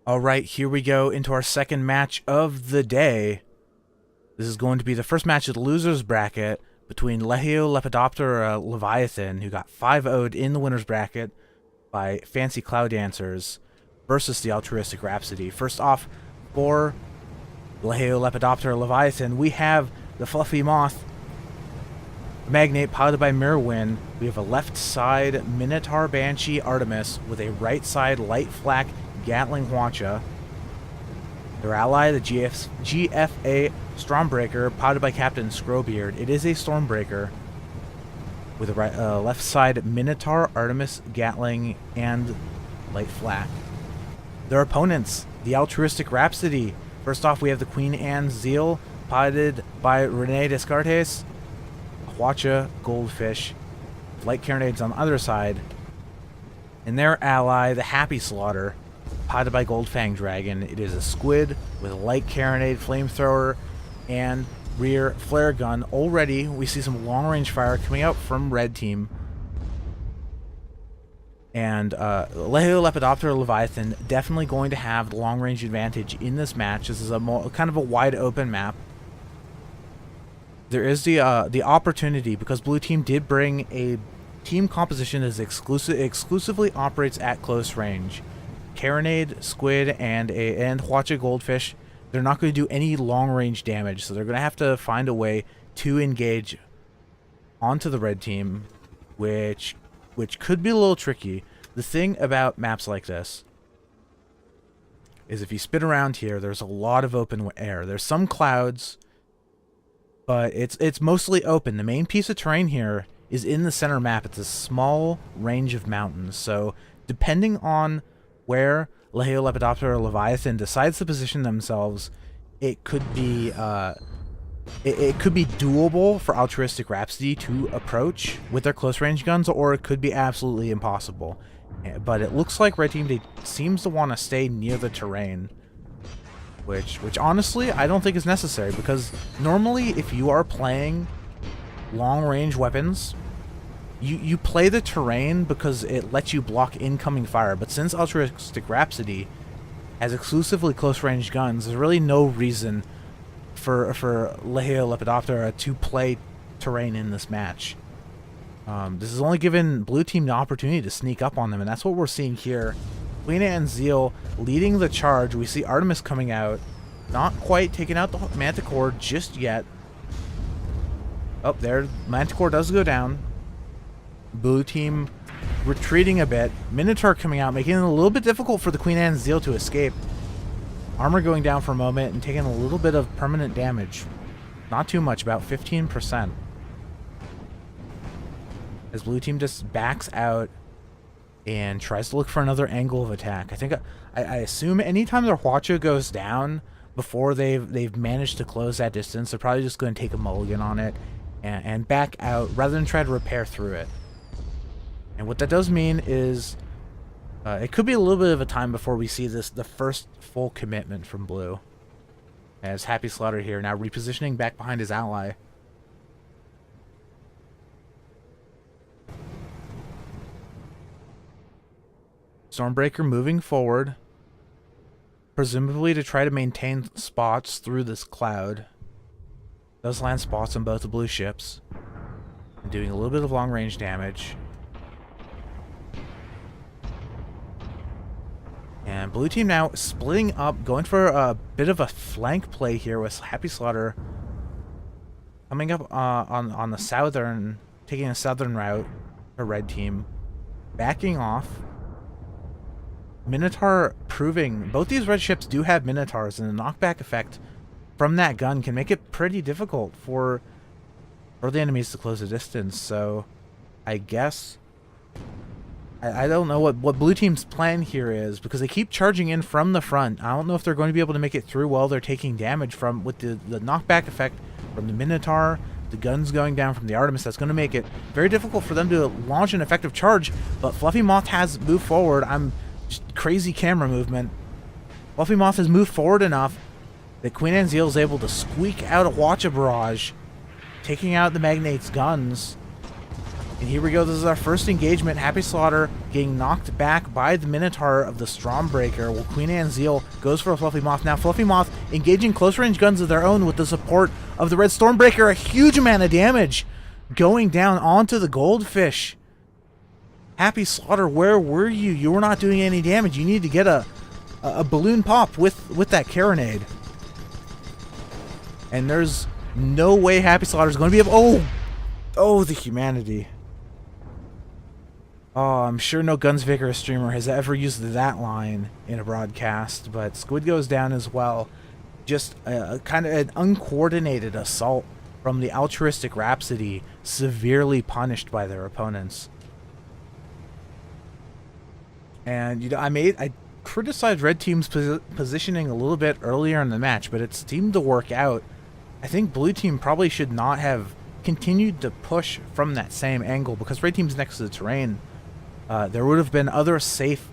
All right, here we go into our second match of the day. This is going to be the first match of the losers bracket between Legio, Lepidoptera, Leviathan, who got 5-0'd in the winners bracket by Fancy Cloud Dancers, versus the Altruistic Rhapsody. First off, for Legio, Lepidoptera, Leviathan, we have the Fluffy Moth Magnate piloted by Mirrorwind. We have a left side Minotaur Banshee Artemis with a right side Light Flak Gatling Hwacha. Their ally, the GFA Stormbreaker, piloted by Captain Scrowbeard. It is a Stormbreaker with a left side Minotaur, Artemis, Gatling, and Light Flak. Their opponents, the Altruistic Rhapsody. First off, we have the Queen Anne Zeal, piloted by Rene Descartes, Hwacha Goldfish, Light Carronades on the other side, and their ally, the Happy Slaughter, piloted by Goldfang Dragon. It is a squid with a light carronade, flamethrower, and rear flare gun. Already, we see some long-range fire coming out from red team. And Legio, Lepidoptera, Leviathan definitely going to have the long-range advantage in this match. This is a kind of a wide-open map. There is the opportunity, because blue team did bring a team composition that is exclusively operates at close range. Carronade, Squid, and Hwacha Goldfish, they're not going to do any long-range damage, so they're going to have to find a way to engage onto the red team, which could be a little tricky. The thing about maps like this is if you spin around here, there's a lot of open air. There's some clouds, but it's mostly open. The main piece of terrain here is in the center map. It's a small range of mountains, so depending on where Legio, Lepidoptera, or Leviathan decides to position themselves, it could be it could be doable for Altruistic Rhapsody to approach with their close range guns, or it could be absolutely impossible. But it looks like red team seems to want to stay near the terrain, which honestly I don't think is necessary, because normally if you are playing long range weapons, you play the terrain because it lets you block incoming fire. But since Altruistic Rhapsody has exclusively close range guns, there's really no reason for Legio, Lepidoptera to play terrain in this match. This is only given blue team the opportunity to sneak up on them, and that's what we're seeing here. Queen Anne Zeal leading the charge. We see Artemis coming out, not quite taking out the Manticore just yet. Oh, there, Manticore does go down. Blue team retreating a bit. Minotaur coming out, making it a little bit difficult for the Queen Anne Zeal to escape. Armor going down for a moment and taking a little bit of permanent damage. Not too much, about 15%. As blue team just backs out and tries to look for another angle of attack. I assume anytime their Hwacha goes down before they've managed to close that distance, they're probably just going to take a mulligan on it and back out rather than try to repair through it. And what that does mean is it could be a little bit of a time before we see the first full commitment from blue. As Happy Slaughter here now repositioning back behind his ally. Stormbreaker moving forward, presumably to try to maintain spots through this cloud. Does land spots on both the blue ships, and doing a little bit of long range damage. And blue team now splitting up, going for a bit of a flank play here with Happy Slaughter coming up on the southern, taking a southern route for red team, backing off. Minotaur proving both these red ships do have Minotaurs, and the knockback effect from that gun can make it pretty difficult for the enemies to close the distance. So I guess I don't know what blue team's plan here is, because they keep charging in from the front. I don't know if they're going to be able to make it through while they're taking damage from with the knockback effect from the Minotaur, the guns going down from the Artemis. That's going to make it very difficult for them to launch an effective charge. But Fluffy Moth has moved forward. Just crazy camera movement. Fluffy Moth has moved forward enough that Queen Anne Zeal is able to squeak out a Hwacha barrage, taking out the Magnate's guns. And here we go. This is our first engagement. Happy Slaughter getting knocked back by the Minotaur of the Stormbreaker. Well, Queen Anne's Zeal goes for a Fluffy Moth. Now Fluffy Moth engaging close range guns of their own with the support of the Red Stormbreaker. A huge amount of damage going down onto the Goldfish. Happy Slaughter, where were you? You were not doing any damage. You need to get a balloon pop with that carronade. And there's no way Happy Slaughter is going to be able... Oh, the humanity. Oh, I'm sure no Guns Vigorous streamer has ever used that line in a broadcast, but Squid goes down as well. Just kind of an uncoordinated assault from the Altruistic Rhapsody, severely punished by their opponents. And, you know, I criticized Red Team's positioning a little bit earlier in the match, but it seemed to work out. I think Blue Team probably should not have continued to push from that same angle, because Red Team's next to the terrain. There would have been other safe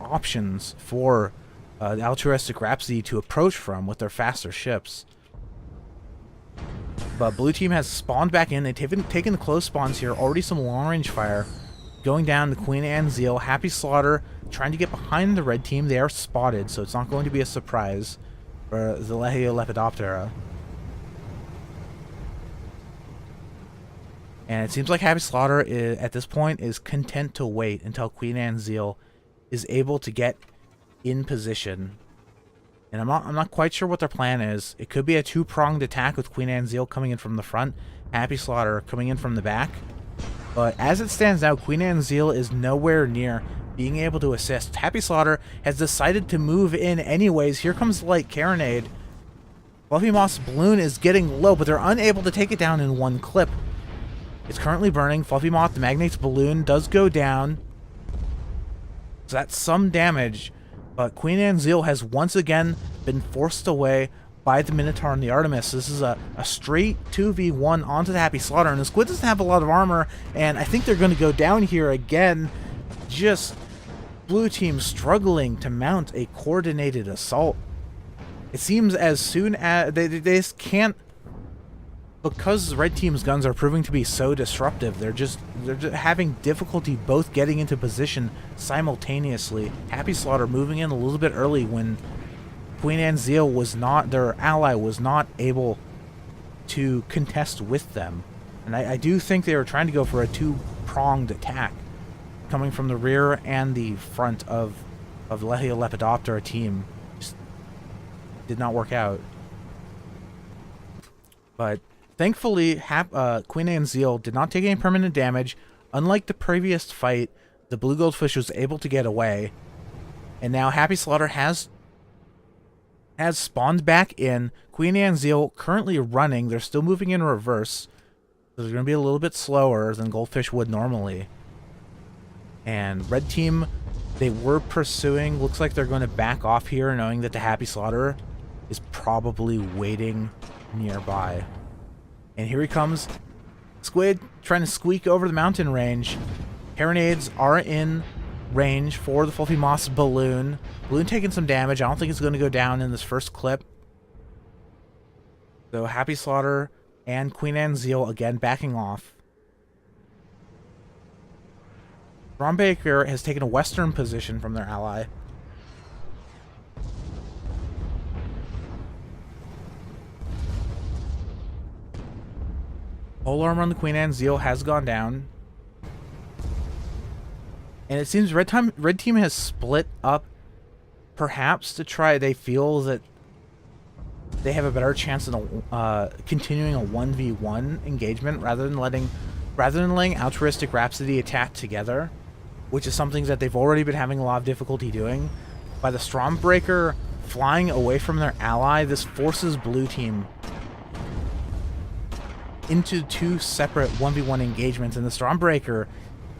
options for the Altruistic Rhapsody to approach from with their faster ships. But Blue Team has spawned back in. They've taken the close spawns here. Already some long-range fire going down to Queen Anne's Zeal. Happy Slaughter trying to get behind the Red Team. They are spotted, so it's not going to be a surprise for the Legio Lepidoptera. And it seems like Happy Slaughter at this point is content to wait until Queen Anne's Zeal is able to get in position. And I'm not quite sure what their plan is. It could be a two-pronged attack with Queen Anne's Zeal coming in from the front, Happy Slaughter coming in from the back. But as it stands now, Queen Anne's Zeal is nowhere near being able to assist. Happy Slaughter has decided to move in anyways. Here comes the light carronade. Fluffy Moth's balloon is getting low, but they're unable to take it down in one clip. It's currently burning. Fluffy Moth, the Magnate's balloon, does go down. So that's some damage. But Queen Anne's Zeal has once again been forced away by the Minotaur and the Artemis. This is a straight 2v1 onto the Happy Slaughter. And the Squid doesn't have a lot of armor. And I think they're going to go down here again. Just Blue Team struggling to mount a coordinated assault. It seems as soon as... They just can't... Because Red Team's guns are proving to be so disruptive, they're just having difficulty both getting into position simultaneously. Happy Slaughter moving in a little bit early when Queen Anne's Zeal was not, their ally was not able to contest with them. And I do think they were trying to go for a two-pronged attack coming from the rear and the front of the Legio Lepidoptera team. Just did not work out. But thankfully, Queen Anne's Zeal did not take any permanent damage. Unlike the previous fight, the Blue Goldfish was able to get away. And now Happy Slaughter has spawned back in. Queen Anne's Zeal currently running. They're still moving in reverse. So they're going to be a little bit slower than Goldfish would normally. And Red Team, they were pursuing. Looks like they're going to back off here, knowing that the Happy Slaughter is probably waiting nearby. And here he comes. Squid trying to squeak over the mountain range. Carronades are in range for the Fluffy Moth's balloon. Balloon taking some damage. I don't think it's going to go down in this first clip. So Happy Slaughter and Queen Anne's Zeal again backing off. Stormbreaker has taken a western position from their ally. Pole armor on the Queen Anne's Zeal has gone down. And it seems Red Team has split up, perhaps to try, they feel that they have a better chance in continuing a 1v1 engagement rather than letting Altruistic Rhapsody attack together, which is something that they've already been having a lot of difficulty doing. By the Stormbreaker flying away from their ally, this forces Blue Team into two separate 1v1 engagements, and the Stormbreaker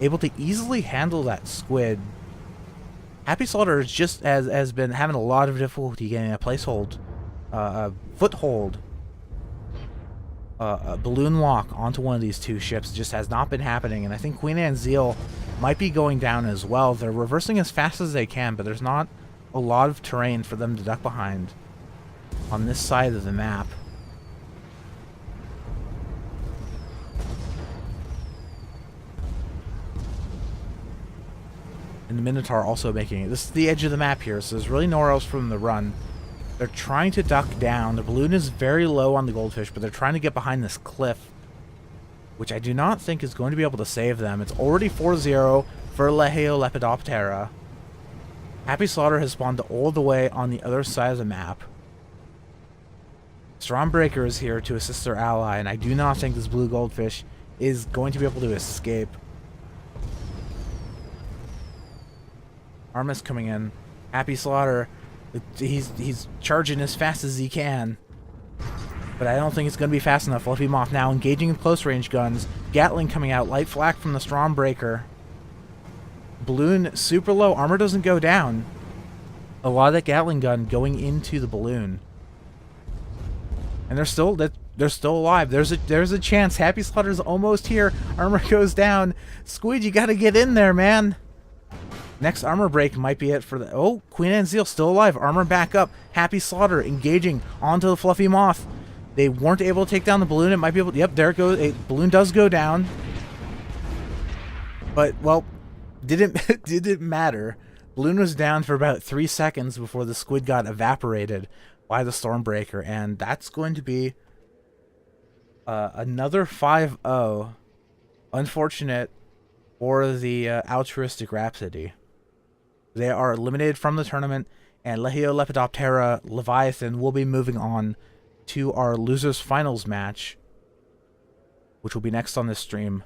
able to easily handle that Squid. Happy Slaughter just has been having a lot of difficulty getting a foothold, a balloon lock onto one of these two ships. It just has not been happening, and I think Queen Anne's Zeal might be going down as well. They're reversing as fast as they can, but there's not a lot of terrain for them to duck behind on this side of the map. And the Minotaur also making it. This is the edge of the map here, so there's really nowhere else for them to run. They're trying to duck down. The balloon is very low on the goldfish, but they're trying to get behind this cliff, which I do not think is going to be able to save them. It's already 4-0 for Legio Lepidoptera. Happy Slaughter has spawned all the way on the other side of the map. Stormbreaker is here to assist their ally, and I do not think this blue goldfish is going to be able to escape. Armus coming in. Happy Slaughter. He's charging as fast as he can. But I don't think it's going to be fast enough. Fluffy Moth now engaging in close range guns. Gatling coming out. Light flak from the Stormbreaker. Balloon super low. Armor doesn't go down. A lot of that Gatling gun going into the balloon. And they're still alive. There's a chance. Happy Slaughter's almost here. Armor goes down. Squid, you got to get in there, man. Next armor break might be it for the... Oh, Queen Anne's Zeal still alive. Armor back up. Happy Slaughter engaging onto the Fluffy Moth. They weren't able to take down the balloon. It might be able... Yep, there it goes. A balloon does go down. But, well, didn't matter. Balloon was down for about 3 seconds before the squid got evaporated by the Stormbreaker. And that's going to be another 5-0. Unfortunate for the Altruistic Rhapsody. They are eliminated from the tournament, and Legio Lepidoptera Leviathan will be moving on to our losers finals match, which will be next on this stream.